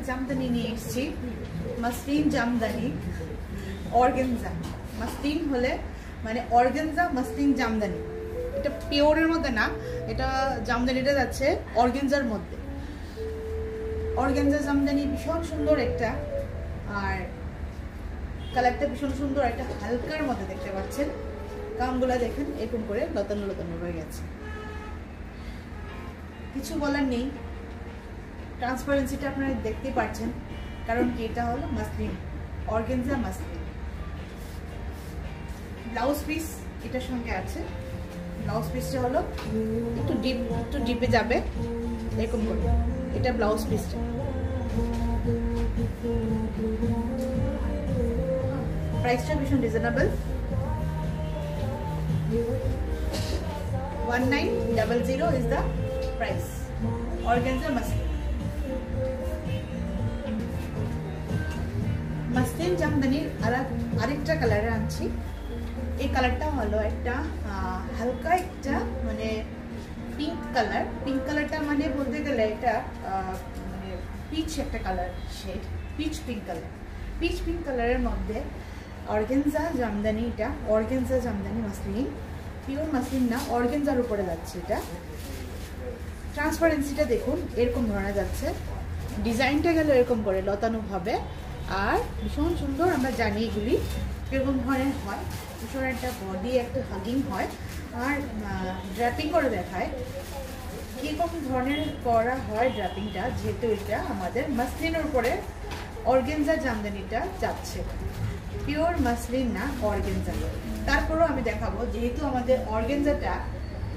জামদানি নিয়ে এসেছি, muslin Jamdani organza. Muslin হলে মানে অর্গানজা মাসলিন জামদানি, এটা পিওরের মধ্যে না, এটা জামদানিটা যাচ্ছে অর্গানজার মধ্যে। অর্গানজা জামদানি ভীষণ সুন্দর একটা, আর কালারটা ভীষণ সুন্দর, একটা হালকার মধ্যে দেখতে পাচ্ছেন। কামগুলা দেখেন এরকম করে লতানো লতানো রয়ে গেছে, কিছু বলার নেই। ট্রান্সপারেন্সিটা আপনারা দেখতে পাচ্ছেন, কারণ কি এটা হলো muslin, organza muslin. Blouse piece এটার সঙ্গে আছে। ব্লাউজ পিসটা হলো একটু ডিপে যাবে এরকম করে, এটা ব্লাউজ পিসটা। প্রাইসটা ভীষণ reasonable, 1900 is the price. Organza muslin. Muslin জামদানির আরেকটা কালারে আনছি। এই কালারটা হলো একটা হালকা একটা মানে পিঙ্ক কালার। পিঙ্ক কালারটা মানে বলতে গেলে এটা মানে পিচ একটা colour shade, peach pink colour. Peach pink কালারের মধ্যে অর্গানজা জামদানি, এটা organza Jamdani muslin, pure muslin না, অর্গানজার উপরে যাচ্ছে এটা। ট্রান্সপারেন্সিটা দেখুন এরকম ধরনের যাচ্ছে, ডিজাইনটা গেল এরকম করে লতানো ভাবে, আর ভীষণ সুন্দর। আমরা জানি এগুলি এরকম ধরনের হয়, ভীষণ একটা বডি একটা হাগিং হয়, আর ড্র্যাপিং করে দেখায় কীরকম ধরনের করা হয় ড্র্যাপিংটা, যেহেতু এটা আমাদের মাসলিনের উপরে অর্গানজা জামদানিটা যাচ্ছে, পিওর মাসলিন না অর্গানজা। তারপরেও আমি দেখাবো, যেহেতু আমাদের অর্গানজাটা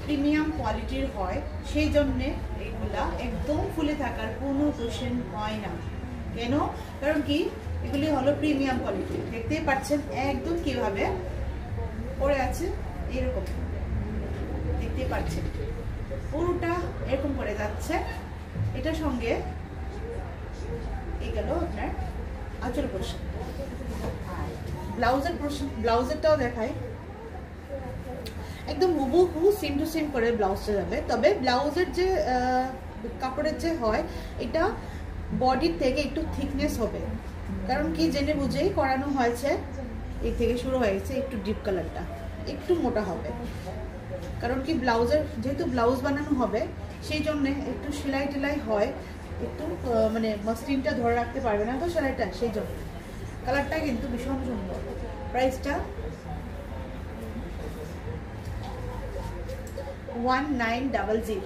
প্রিমিয়াম কোয়ালিটির হয়, সেই জন্যে এগুলা একদম ফুলে থাকার কোনো কোশ্চেন হয় না। কেন? কারণ কি এগুলি হলো প্রিমিয়াম কোয়ালিটি। দেখতেই পাচ্ছেন একদম কিভাবে পড়ে আছে, এরকম দেখতেই পাচ্ছেন পুরোটা এরকম করে যাচ্ছে। এটার সঙ্গে এই গেল আপনার আঁচল পোর্শন, ব্লাউজের পোর্শন, ব্লাউজেরটাও দেখায় একদম হুবহু সেম টু সেম করে ব্লাউজটা যাবে। তবে ব্লাউজের যে কাপড়ের যে হয়, এটা বডির থেকে একটু থিকনেস হবে, কারণ কি জেনে বুঝেই করানো হয়েছে। এই থেকে শুরু হয়েছে একটু ডিপ কালারটা একটু মোটা হবে, কারণ কি ব্লাউজের যেহেতু ব্লাউজ বানানো হবে, সেই জন্যে একটু সেলাই টেলাই হয়, একটু মানে মাসলিনটা ধরে রাখতে পারবে না তো সেলাইটা, সেই জন্য। কালারটা কিন্তু ভীষণ সুন্দর। প্রাইসটা 1900